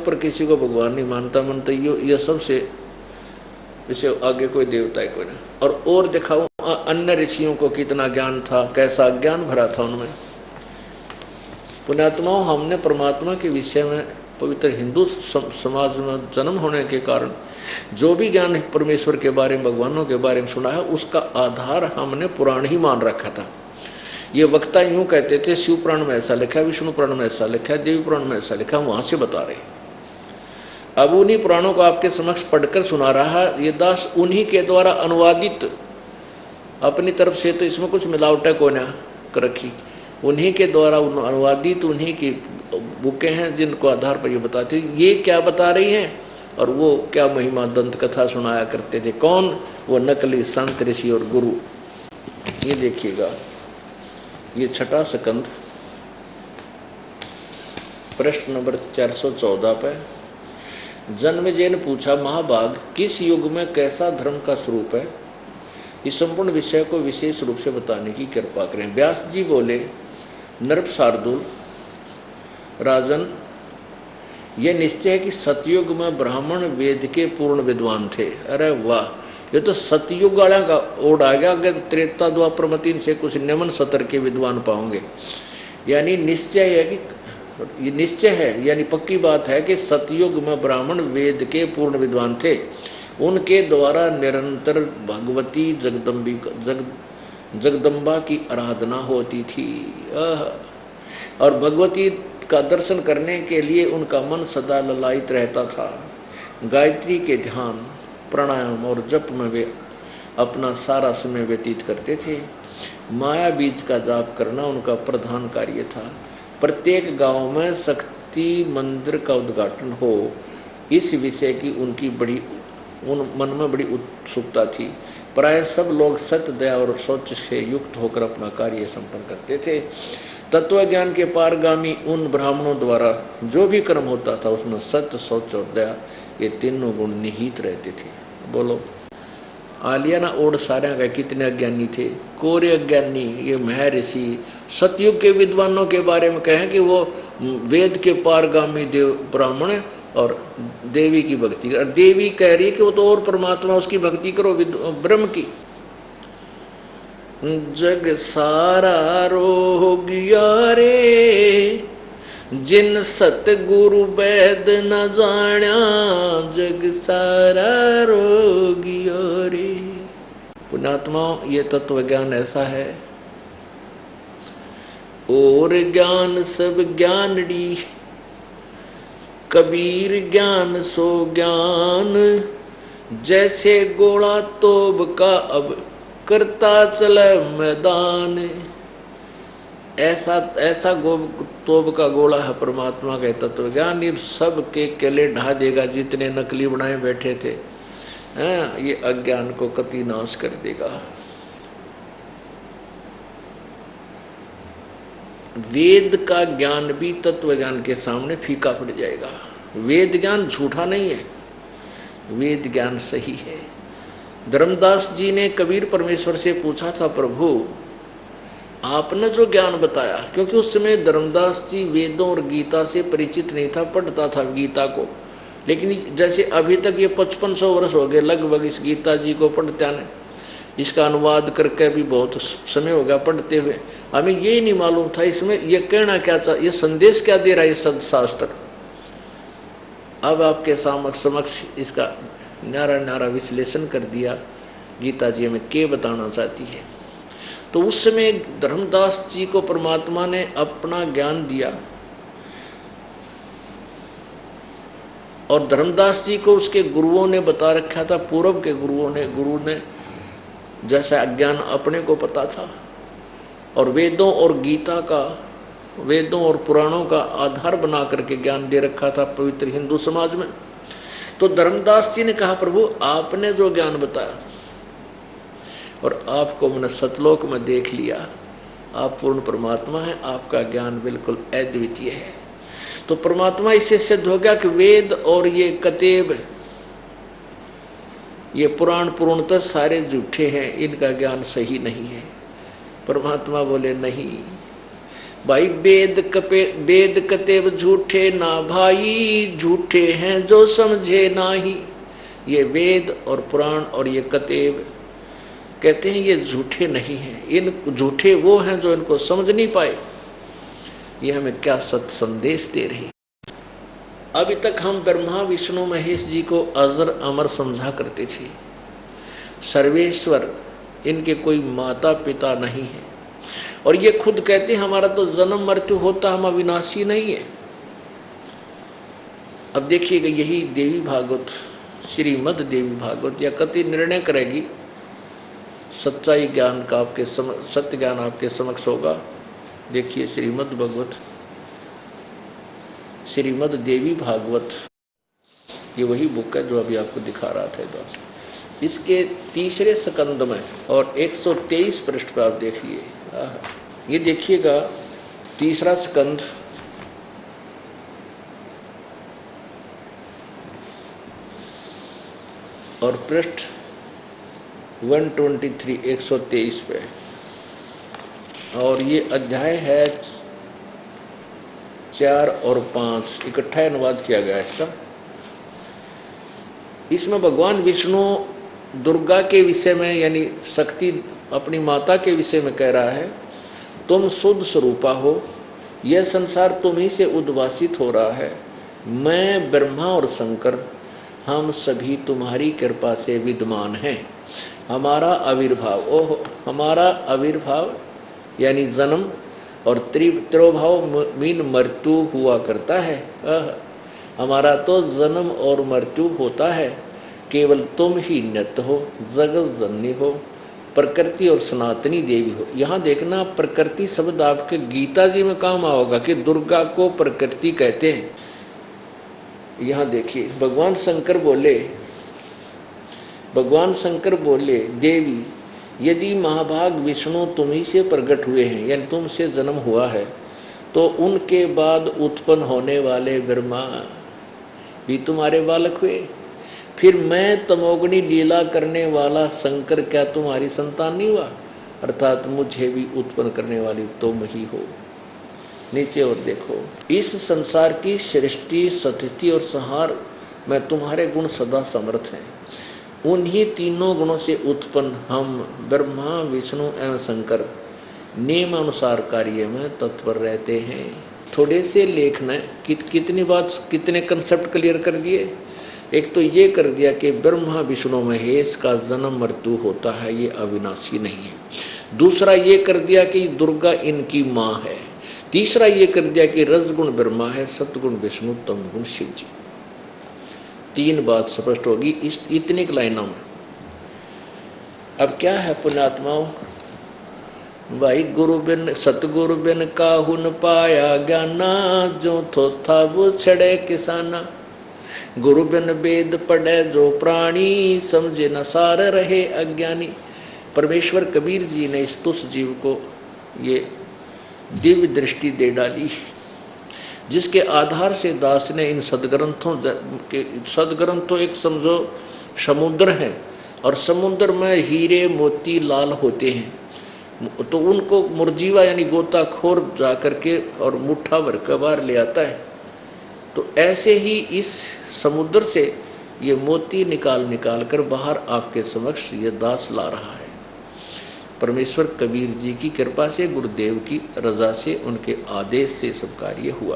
पर किसी को भगवान नहीं मानता मनता, ये सबसे इसे आगे कोई देवता है कोई नहीं। और दिखाओ अन्य ऋषियों को कितना ज्ञान था, कैसा ज्ञान भरा था उनमें। पुण्यात्माओं, हमने परमात्मा के विषय में पवित्र हिंदू समाज में जन्म होने के कारण जो भी ज्ञान परमेश्वर के बारे में, भगवानों के बारे में सुना है, उसका आधार हमने पुराण ही मान रखा था। ये वक्ता यूं कहते थे शिव पुराण में ऐसा लिखा है, विष्णु पुराण में ऐसा लिखा है, देवी पुराण में ऐसा लिखा है, वहां से बता रहे। अब उन्हीं पुराणों को आपके समक्ष पढ़कर सुना रहा है ये दास, उन्हीं के द्वारा अनुवादित, अपनी तरफ से तो इसमें कुछ मिलावट को ना कर रखी, उन्हीं के द्वारा अनुवादित उन्हीं की बुकें हैं जिनको आधार पर ये बताते ये क्या बता रही हैं और वो क्या महिमा दंत कथा सुनाया करते थे। कौन? वो नकली संत ऋषि और गुरु। ये देखिएगा, ये छठा स्कंद प्रश्न नंबर 414 पे जन्मेजय ने पूछा, महाभाग किस युग में कैसा धर्म का स्वरूप है, इस संपूर्ण विषय को विशेष रूप से बताने की कृपा करें। व्यास जी बोले, नृप शार्दुल राजन, यह निश्चय है कि सतयुग में ब्राह्मण वेद के पूर्ण विद्वान थे। अरे वाह, ये तो सतयुग वाला का ओढ़ आ गया। अगर त्रेता द्वापर मतीन से कुछ निम्न सतर के विद्वान पाओगे, यानी निश्चय है कि ये निश्चय है, यानी पक्की बात है कि सतयुग में ब्राह्मण वेद के पूर्ण विद्वान थे। उनके द्वारा निरंतर भगवती जगदम्बा की आराधना होती थी और भगवती का दर्शन करने के लिए उनका मन सदा ललायित रहता था। गायत्री के ध्यान, प्राणायाम और जप में वे अपना सारा समय व्यतीत करते थे। माया बीज का जाप करना उनका प्रधान कार्य था। प्रत्येक गांव में शक्ति मंदिर का उद्घाटन हो, इस विषय की उनकी मन में बड़ी उत्सुकता थी। प्राय सब लोग सत्य, दया और सोच से युक्त होकर अपना कार्य संपन्न करते थे। तत्व ज्ञान के पारगामी उन ब्राह्मणों द्वारा जो भी कर्म होता था उसमें सत्य, सोच और दया, ये तीनों गुण निहित रहते थे। बोलो, आलिया ना ओढ़ सारे का कितने अज्ञानी थे, कोरे अज्ञानी। ये महर्षि सतयुग के विद्वानों के बारे में कहें कि वो वेद के पारगामी देव ब्राह्मण और देवी की भक्ति कर। देवी कह रही है कि वो तो और परमात्मा, उसकी भक्ति करो ब्रह्म की। जग सारा रोगिया रे, जिन सतगुरु वैद न जाण्या, जग सारा रोगिया रे। पुण्यात्माओं, ये तत्व ज्ञान ऐसा है, और ज्ञान सब ज्ञानड़ी, कबीर ज्ञान सो ज्ञान, जैसे गोला तोब का अब करता चले मैदान। ऐसा तोब का गोला है परमात्मा का तत्व ज्ञान, ये सब के केले ढा देगा जितने नकली बनाए बैठे थे। ये अज्ञान को कति नाश कर देगा। वेद का ज्ञान भी तत्व ज्ञान के सामने फीका पड़ जाएगा। वेद ज्ञान झूठा नहीं है, वेद ज्ञान सही है। धर्मदास जी ने कबीर परमेश्वर से पूछा था, प्रभु आपने जो ज्ञान बताया, क्योंकि उस समय धर्मदास जी वेदों और गीता से परिचित नहीं था, पढ़ता था गीता को, लेकिन जैसे अभी तक ये 5500 वर्ष हो गए लगभग इस गीता जी को पढ़ते आने, इसका अनुवाद करके भी बहुत समय हो गया पढ़ते हुए। हमें यही नहीं मालूम था इसमें ये कहना क्या चाह, ये संदेश क्या दे रहा है सदशास्त्र। अब आपके समक्ष इसका न्यारा न्यारा विश्लेषण कर दिया, गीता जी हमें क्या बताना चाहती है। तो उस समय धर्मदास जी को परमात्मा ने अपना ज्ञान दिया और धर्मदास जी को उसके गुरुओं ने बता रखा था, पूर्व के गुरु ने जैसा ज्ञान अपने को पता था और वेदों और गीता का, वेदों और पुराणों का आधार बना करके ज्ञान दे रखा था पवित्र हिंदू समाज में। तो धर्मदास जी ने कहा, प्रभु आपने जो ज्ञान बताया और आपको मैंने सतलोक में देख लिया, आप पूर्ण परमात्मा हैं, आपका ज्ञान बिल्कुल अद्वितीय है। तो परमात्मा इससे सिद्ध हो गया कि वेद और ये कतेब, ये पुराण पूर्णतः सारे झूठे हैं, इनका ज्ञान सही नहीं है। परमात्मा बोले नहीं, भाई वेद कतेब झूठे ना भाई, झूठे हैं जो समझे नाही। ये वेद और पुराण और ये कतेब कहते हैं ये झूठे नहीं हैं, इन झूठे वो हैं जो इनको समझ नहीं पाए। ये हमें क्या सत संदेश दे रही। अभी तक हम ब्रह्मा विष्णु महेश जी को अजर अमर समझा करते थे, सर्वेश्वर, इनके कोई माता पिता नहीं है। और ये खुद कहते हैं हमारा तो जन्म मृत्यु होता, हम अविनाशी नहीं है। अब देखिएगा यही देवी भागवत, श्रीमद देवी भागवत या कति निर्णय करेगी, सच्चाई ज्ञान का आपके सत्य ज्ञान आपके समक्ष होगा। देखिए श्रीमद भगवत, श्रीमद देवी भागवत, ये वही बुक है जो अभी आपको दिखा रहा था दोस्त। इसके तीसरे स्कंद में और 123 पृष्ठ पर आप देखिए, ये देखिएगा तीसरा स्कंद और पृष्ठ 123 123 पे, और ये अध्याय है 4 और 5 इकट्ठा अनुवाद किया गया है इसका। इसमें भगवान विष्णु दुर्गा के विषय में यानी शक्ति अपनी माता के विषय में कह रहा है, तुम शुद्ध स्वरूपा हो, यह संसार तुम ही से उद्भासित हो रहा है। मैं ब्रह्मा और शंकर हम सभी तुम्हारी कृपा से विद्यमान हैं। हमारा आविर्भाव, ओह हमारा आविर्भाव यानी जन्म और त्रिभाव मीन मृत्यु हुआ करता है। हमारा तो जन्म और मृत्यु होता है, केवल तुम ही नित्य हो, जगत जननी हो, प्रकृति और सनातनी देवी हो। यहाँ देखना प्रकृति शब्द आपके गीता जी में काम आओगा कि दुर्गा को प्रकृति कहते हैं। यहाँ देखिए भगवान शंकर बोले देवी यदि महाभाग विष्णु तुम्ही से प्रकट हुए हैं यानी तुमसे जन्म हुआ है, तो उनके बाद उत्पन्न होने वाले ब्रह्मा भी तुम्हारे बालक हुए। फिर मैं तमोगुणी लीला करने वाला शंकर क्या तुम्हारी संतान नहीं हुआ? अर्थात मुझे भी उत्पन्न करने वाली तुम ही हो। नीचे और देखो, इस संसार की सृष्टि स्थिति और संहार में तुम्हारे गुण सदा समर्थ हैं। उन्हीं तीनों गुणों से उत्पन्न हम ब्रह्मा विष्णु एवं शंकर नियमानुसार कार्य में तत्पर रहते हैं। थोड़े से लेख ने कितनी बात, कितने कंसेप्ट क्लियर कर दिए। एक तो ये कर दिया कि ब्रह्मा विष्णु महेश का जन्म मृत्यु होता है, ये अविनाशी नहीं है। दूसरा ये कर दिया कि दुर्गा इनकी माँ है। तीसरा ये कर दिया कि रजगुण ब्रह्मा है, सतगुण विष्णु, तमगुण शिव जी। तीन बात स्पष्ट होगी इस इतने लाइनों में। अब क्या है पुण्यात्माओं, भाई गुरु बिन सतगुरु बिन काहू न पाया ज्ञाना, जो थो था वो छड़े किसाना। गुरु बिन वेद पढ़े जो प्राणी, समझे न सार रहे अज्ञानी। परमेश्वर कबीर जी ने इस तुच्छ जीव को ये दिव्य दृष्टि दे डाली, जिसके आधार से दास ने इन सदग्रंथ तो एक समझो समुद्र है, और समुद्र में हीरे मोती लाल होते हैं, तो उनको मुरजीवा यानी गोताखोर जा करके और मुट्ठा भर के बाहर ले आता है। तो ऐसे ही इस समुद्र से ये मोती निकाल कर बाहर आपके समक्ष ये दास ला रहा है। परमेश्वर कबीर जी की कृपा से, गुरुदेव की रजा से, उनके आदेश से सब कार्य हुआ है।